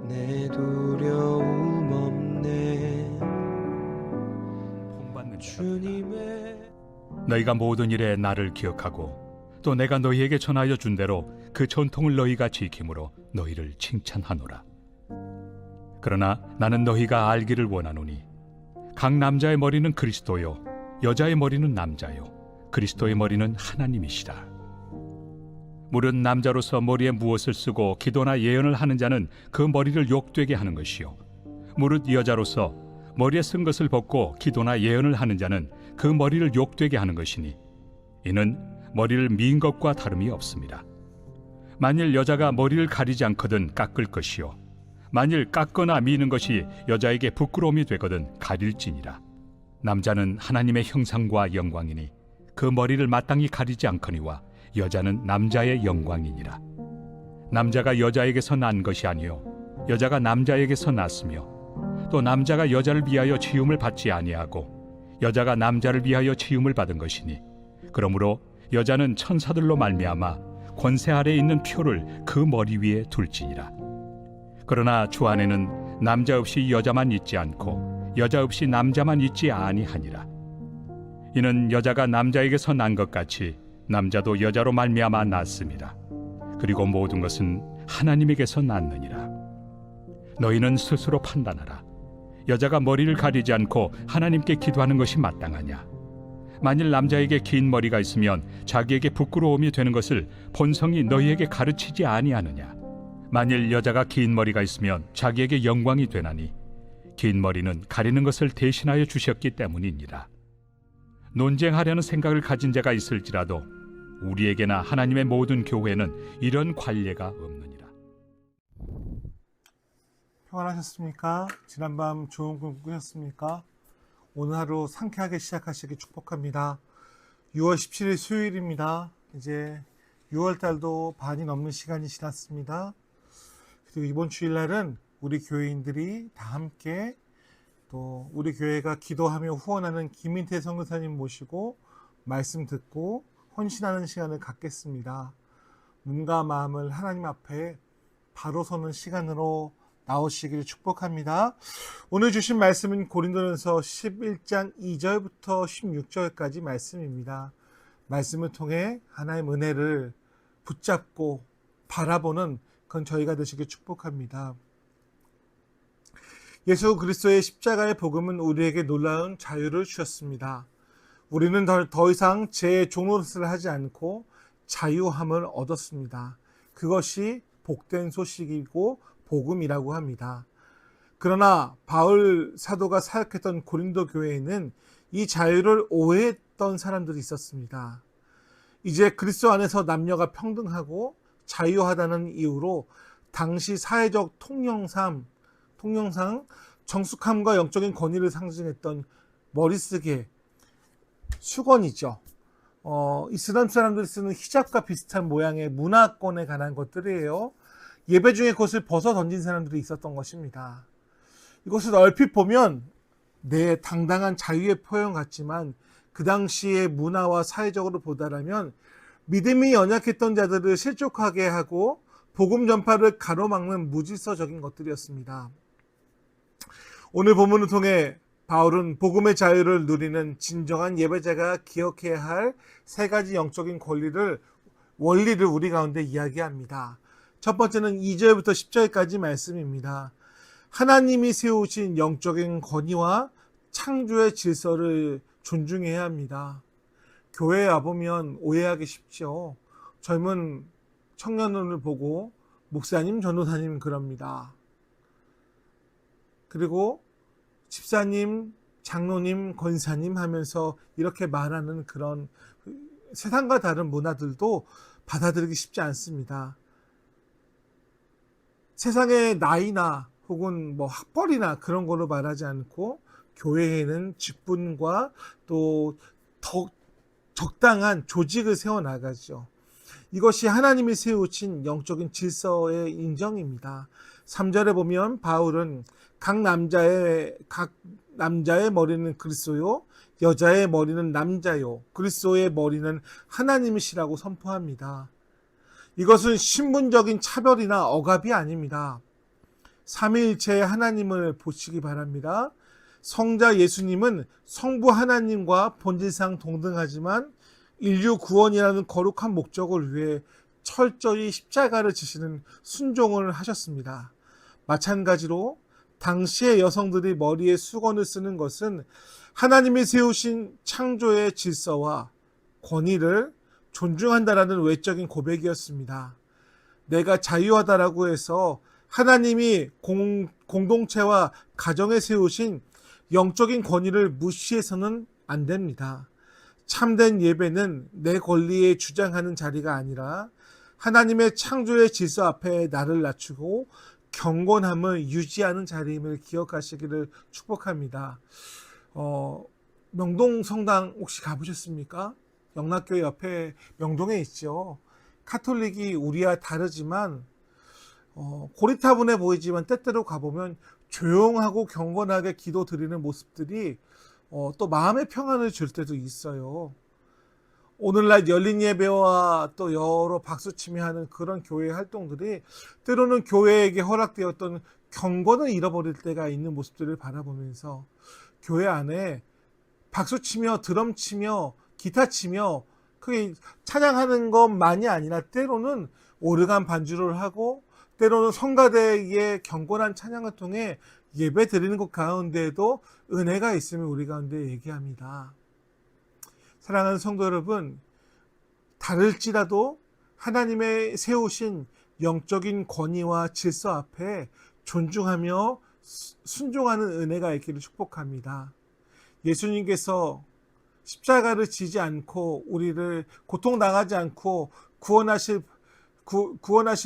내 두려움 없네. 본받는 주님의 너희가 모든 일에 나를 기억하고 또 내가 너희에게 전하여 준 대로 그 전통을 너희가 지킴으로 너희를 칭찬하노라. 그러나 나는 너희가 알기를 원하노니 각 남자의 머리는 그리스도요 여자의 머리는 남자요 그리스도의 머리는 하나님이시라. 무릇 남자로서 머리에 무엇을 쓰고 기도나 예언을 하는 자는 그 머리를 욕되게 하는 것이요 무릇 여자로서 머리에 쓴 것을 벗고 기도나 예언을 하는 자는 그 머리를 욕되게 하는 것이니 이는 머리를 미인 것과 다름이 없습니다. 만일 여자가 머리를 가리지 않거든 깎을 것이요 만일 깎거나 미는 것이 여자에게 부끄러움이 되거든 가릴지니라. 남자는 하나님의 형상과 영광이니 그 머리를 마땅히 가리지 않거니와 여자는 남자의 영광이니라. 남자가 여자에게서 난 것이 아니요 여자가 남자에게서 났으며 또 남자가 여자를 위하여 지음을 받지 아니하고 여자가 남자를 위하여 지음을 받은 것이니 그러므로 여자는 천사들로 말미암아 권세 아래에 있는 표를 그 머리 위에 둘지니라. 그러나 주 안에는 남자 없이 여자만 있지 않고 여자 없이 남자만 있지 아니하니라. 이는 여자가 남자에게서 난 것 같이 남자도 여자로 말미암아 났습니다. 그리고 모든 것은 하나님에게서 났느니라. 너희는 스스로 판단하라. 여자가 머리를 가리지 않고 하나님께 기도하는 것이 마땅하냐? 만일 남자에게 긴 머리가 있으면 자기에게 부끄러움이 되는 것을 본성이 너희에게 가르치지 아니하느냐? 만일 여자가 긴 머리가 있으면 자기에게 영광이 되나니 긴 머리는 가리는 것을 대신하여 주셨기 때문이니라. 논쟁하려는 생각을 가진 자가 있을지라도 우리에게나 하나님의 모든 교회는 이런 관례가 없느니라. 평안하셨습니까? 지난밤 좋은 꿈 꾸셨습니까? 오늘 하루 상쾌하게 시작하시기 축복합니다. 6월 17일 수요일입니다. 이제 6월달도 반이 넘는 시간이 지났습니다. 그리고 이번 주일날은 우리 교회인들이 다 함께 또 우리 교회가 기도하며 후원하는 김인태 선교사님 모시고 말씀 듣고 헌신하는 시간을 갖겠습니다. 몸과 마음을 하나님 앞에 바로 서는 시간으로 나오시기를 축복합니다. 오늘 주신 말씀은 고린도전서 11장 2절부터 16절까지 말씀입니다. 말씀을 통해 하나님의 은혜를 붙잡고 바라보는 그건 저희가 되시길 축복합니다. 예수 그리스도의 십자가의 복음은 우리에게 놀라운 자유를 주셨습니다. 우리는 더 이상 죄의 종노릇을 하지 않고 자유함을 얻었습니다. 그것이 복된 소식이고 복음이라고 합니다. 그러나 바울 사도가 사역했던 고린도 교회에는 이 자유를 오해했던 사람들이 있었습니다. 이제 그리스도 안에서 남녀가 평등하고 자유하다는 이유로 당시 사회적 통념상 정숙함과 영적인 권위를 상징했던 머리쓰개, 수건이죠. 이슬람 사람들이 쓰는 히잡과 비슷한 모양의 문화권에 관한 것들이에요. 예배 중에 그것을 벗어 던진 사람들이 있었던 것입니다. 이것을 얼핏 보면 당당한 자유의 표현 같지만 그 당시의 문화와 사회적으로 보다라면 믿음이 연약했던 자들을 실족하게 하고 복음 전파를 가로막는 무질서적인 것들이었습니다. 오늘 본문을 통해 바울은 복음의 자유를 누리는 진정한 예배자가 기억해야 할 세 가지 영적인 원리를 우리 가운데 이야기합니다. 첫 번째는 2절부터 10절까지 말씀입니다. 하나님이 세우신 영적인 권위와 창조의 질서를 존중해야 합니다. 교회에 와보면 오해하기 쉽죠. 젊은 청년을 보고 목사님, 전도사님 그럽니다. 그리고 집사님, 장로님, 권사님 하면서 이렇게 말하는 그런 세상과 다른 문화들도 받아들이기 쉽지 않습니다. 세상의 나이나 혹은 학벌이나 그런 걸로 말하지 않고 교회에는 직분과 또 더 적당한 조직을 세워나가죠. 이것이 하나님이 세우신 영적인 질서의 인정입니다. 3절에 보면 바울은 각 남자의 머리는 그리스도요, 여자의 머리는 남자요, 그리스도의 머리는 하나님이시라고 선포합니다. 이것은 신분적인 차별이나 억압이 아닙니다. 삼위일체의 하나님을 보시기 바랍니다. 성자 예수님은 성부 하나님과 본질상 동등하지만 인류 구원이라는 거룩한 목적을 위해 철저히 십자가를 지시는 순종을 하셨습니다. 마찬가지로 당시의 여성들이 머리에 수건을 쓰는 것은 하나님이 세우신 창조의 질서와 권위를 존중한다라는 외적인 고백이었습니다. 내가 자유하다라고 해서 하나님이 공동체와 가정에 세우신 영적인 권위를 무시해서는 안 됩니다. 참된 예배는 내 권리에 주장하는 자리가 아니라 하나님의 창조의 질서 앞에 나를 낮추고 경건함을 유지하는 자리임을 기억하시기를 축복합니다. 명동 성당 혹시 가보셨습니까? 영락교회 옆에 명동에 있죠. 카톨릭이 우리와 다르지만 고리타분해 보이지만 때때로 가보면 조용하고 경건하게 기도 드리는 모습들이 또 마음의 평안을 줄 때도 있어요. 오늘날 열린 예배와 또 여러 박수치며 하는 그런 교회 활동들이 때로는 교회에게 허락되었던 경건을 잃어버릴 때가 있는 모습들을 바라보면서 교회 안에 박수치며 드럼치며 기타치며 그게 찬양하는 것만이 아니라 때로는 오르간 반주를 하고 때로는 성가대의 경건한 찬양을 통해 예배 드리는 것 가운데에도 은혜가 있음을 우리 가운데 얘기합니다. 사랑하는 성도 여러분, 다를지라도 하나님의 세우신 영적인 권위와 질서 앞에 존중하며 순종하는 은혜가 있기를 축복합니다. 예수님께서 십자가를 지지 않고 우리를 고통당하지 않고 구원하실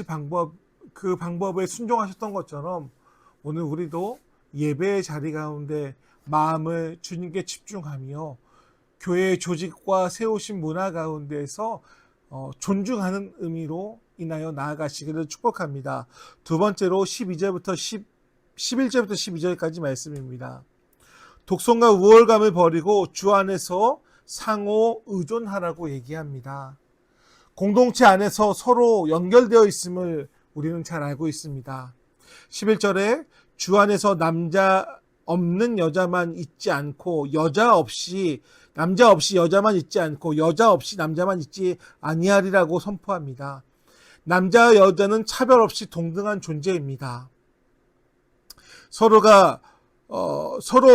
방법, 그 방법에 순종하셨던 것처럼 오늘 우리도 예배의 자리 가운데 마음을 주님께 집중하며 교회의 조직과 세우신 문화 가운데에서 존중하는 의미로 인하여 나아가시기를 축복합니다. 두 번째로 11절부터 12절까지 말씀입니다. 독선과 우월감을 버리고 주 안에서 상호 의존하라고 얘기합니다. 공동체 안에서 서로 연결되어 있음을 우리는 잘 알고 있습니다. 11절에 주 안에서 남자 없는 여자만 있지 않고 남자 없이 여자만 있지 않고 여자 없이 남자만 있지 아니하리라고 선포합니다. 남자와 여자는 차별 없이 동등한 존재입니다. 서로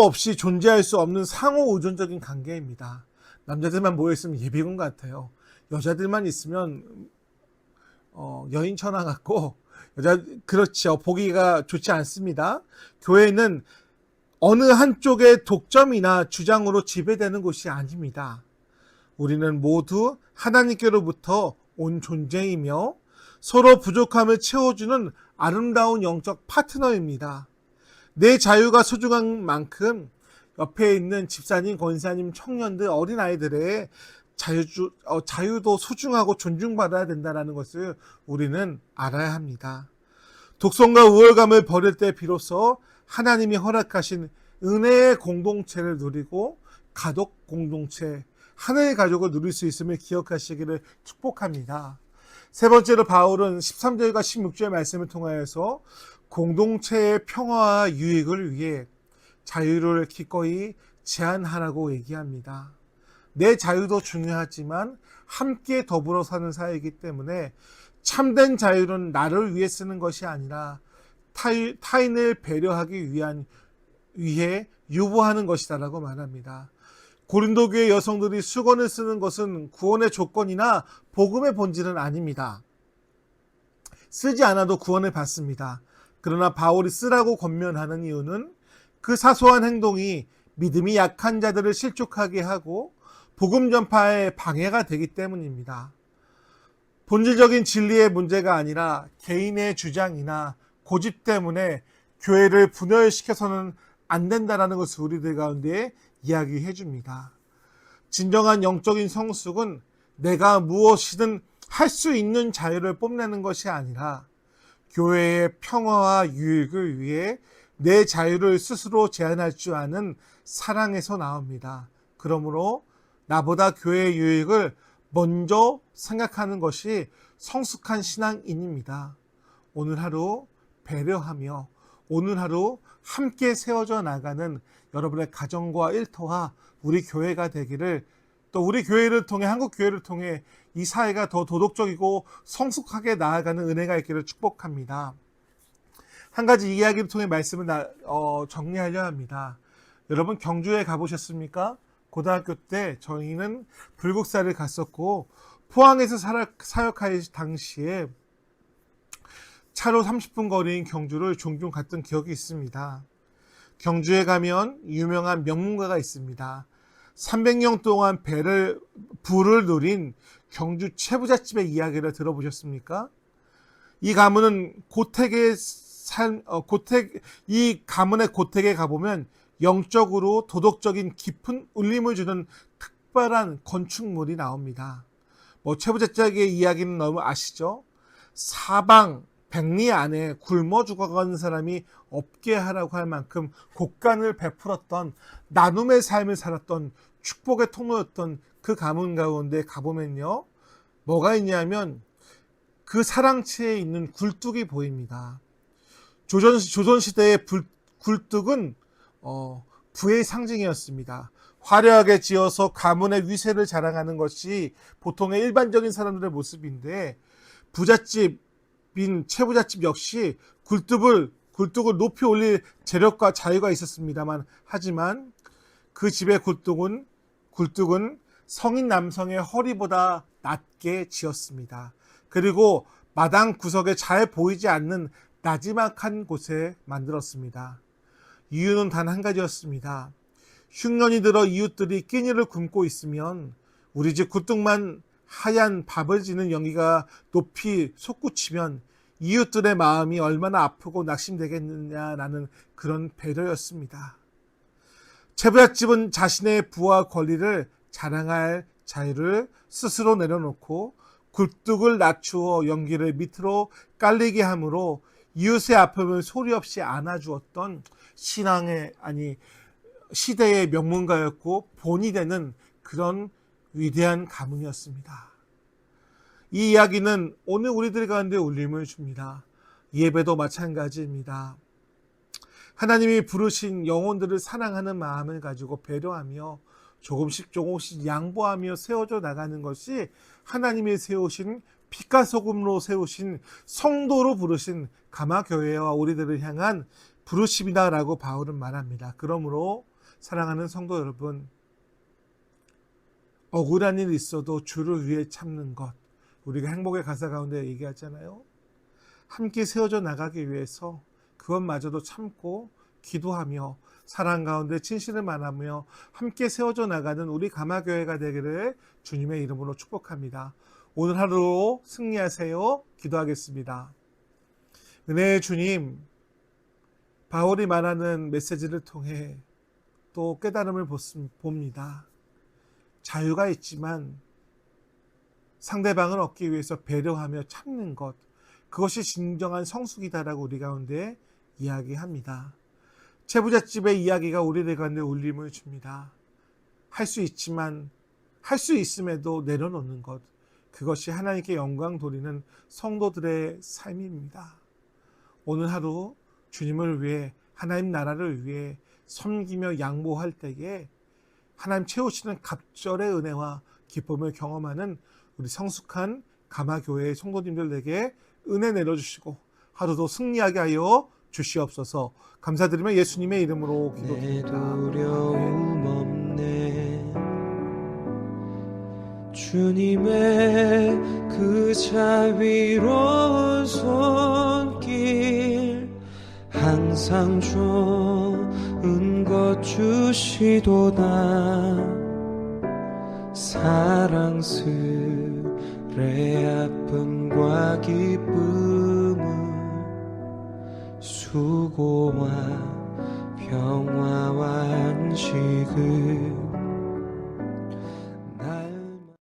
없이 존재할 수 없는 상호 의존적인 관계입니다. 남자들만 모여있으면 예비군 같아요. 여자들만 있으면 여인천하 같고 그렇죠. 보기가 좋지 않습니다. 교회는 어느 한쪽의 독점이나 주장으로 지배되는 곳이 아닙니다. 우리는 모두 하나님께로부터 온 존재이며 서로 부족함을 채워주는 아름다운 영적 파트너입니다. 내 자유가 소중한 만큼 옆에 있는 집사님, 권사님, 청년들, 어린아이들의 자유도 소중하고 존중받아야 된다는 것을 우리는 알아야 합니다. 독선과 우월감을 버릴 때 비로소 하나님이 허락하신 은혜의 공동체를 누리고 가족 공동체, 하나의 가족을 누릴 수 있음을 기억하시기를 축복합니다. 세 번째로 바울은 13절과 16절 말씀을 통하여서 공동체의 평화와 유익을 위해 자유를 기꺼이 제한하라고 얘기합니다. 내 자유도 중요하지만 함께 더불어 사는 사회이기 때문에 참된 자유는 나를 위해 쓰는 것이 아니라 타인을 배려하기 위해 유보하는 것이다라고 말합니다. 고린도 교회 여성들이 수건을 쓰는 것은 구원의 조건이나 복음의 본질은 아닙니다. 쓰지 않아도 구원을 받습니다. 그러나 바울이 쓰라고 권면하는 이유는 그 사소한 행동이 믿음이 약한 자들을 실족하게 하고 복음 전파에 방해가 되기 때문입니다. 본질적인 진리의 문제가 아니라 개인의 주장이나 고집 때문에 교회를 분열시켜서는 안 된다는 것을 우리들 가운데 이야기해 줍니다. 진정한 영적인 성숙은 내가 무엇이든 할 수 있는 자유를 뽐내는 것이 아니라 교회의 평화와 유익을 위해 내 자유를 스스로 제한할 줄 아는 사랑에서 나옵니다. 그러므로 나보다 교회의 유익을 먼저 생각하는 것이 성숙한 신앙인입니다. 오늘 하루 배려하며 오늘 하루 함께 세워져 나가는 여러분의 가정과 일터와 우리 교회가 되기를, 또 우리 교회를 통해, 한국 교회를 통해 이 사회가 더 도덕적이고 성숙하게 나아가는 은혜가 있기를 축복합니다. 한 가지 이야기를 통해 말씀을 정리하려 합니다. 여러분 경주에 가보셨습니까? 고등학교 때 저희는 불국사를 갔었고, 포항에서 사역할 당시에 차로 30분 거리인 경주를 종종 갔던 기억이 있습니다. 경주에 가면 유명한 명문가가 있습니다. 300년 동안 부를 누린 경주 최부잣집의 이야기를 들어보셨습니까? 이 가문은 이 가문의 고택에 가보면 영적으로 도덕적인 깊은 울림을 주는 특별한 건축물이 나옵니다. 최부잣집의 이야기는 너무 아시죠? 사방 백리 안에 굶어 죽어가는 사람이 없게 하라고 할 만큼 곡간을 베풀었던, 나눔의 삶을 살았던, 축복의 통로였던 그 가문 가운데 가보면요, 뭐가 있냐면 그 사랑채에 있는 굴뚝이 보입니다. 조선시대의 굴뚝은 부의 상징이었습니다. 화려하게 지어서 가문의 위세를 자랑하는 것이 보통의 일반적인 사람들의 모습인데, 부잣집인 최부잣집 역시 굴뚝을 높이 올릴 재력과 자유가 있었습니다만, 하지만 그 집의 굴뚝은 성인 남성의 허리보다 낮게 지었습니다. 그리고 마당 구석에 잘 보이지 않는 나지막한 곳에 만들었습니다. 이유는 단 한 가지였습니다. 흉년이 들어 이웃들이 끼니를 굶고 있으면 우리 집 굴뚝만 하얀 밥을 지는 연기가 높이 솟구치면 이웃들의 마음이 얼마나 아프고 낙심되겠느냐라는 그런 배려였습니다. 최부잣집은 자신의 부와 권리를 자랑할 자유를 스스로 내려놓고 굴뚝을 낮추어 연기를 밑으로 깔리게 함으로 이웃의 아픔을 소리 없이 안아주었던 시대의 명문가였고 본이 되는 그런 위대한 가문이었습니다. 이 이야기는 오늘 우리들 가운데 울림을 줍니다. 예배도 마찬가지입니다. 하나님이 부르신 영혼들을 사랑하는 마음을 가지고 배려하며 조금씩 양보하며 세워져 나가는 것이 하나님이 세우신, 빛과 소금으로 세우신, 성도로 부르신 가마교회와 우리들을 향한 부르심이다라고 바울은 말합니다. 그러므로 사랑하는 성도 여러분, 억울한 일이 있어도 주를 위해 참는 것, 우리가 행복의 가사 가운데 얘기하잖아요. 함께 세워져 나가기 위해서 그것마저도 참고 기도하며 사랑 가운데 진실을 말하며 함께 세워져 나가는 우리 가마교회가 되기를 주님의 이름으로 축복합니다. 오늘 하루 승리하세요. 기도하겠습니다. 은혜의 주님, 바울이 말하는 메시지를 통해 또 깨달음을 봅니다. 자유가 있지만 상대방을 얻기 위해서 배려하며 참는 것, 그것이 진정한 성숙이다라고 우리 가운데 이야기합니다. 최부잣집의 이야기가 우리들 가운데 울림을 줍니다. 할 수 있지만 할 수 있음에도 내려놓는 것, 그것이 하나님께 영광 돌리는 성도들의 삶입니다. 오늘 하루 주님을 위해, 하나님 나라를 위해 섬기며 양보할 때에 하나님 채우시는 갑절의 은혜와 기쁨을 경험하는 우리 성숙한 가마교회의 성도님들에게 은혜 내려주시고 하루도 승리하게 하여 주시옵소서. 감사드리며 예수님의 이름으로 기도드립니다. 두려움 없네. 주님의 그 자비로운 손길 항상 좋은 것 주시도다. 사랑스레 아픔과 기쁨을, 수고와 평화와 안식을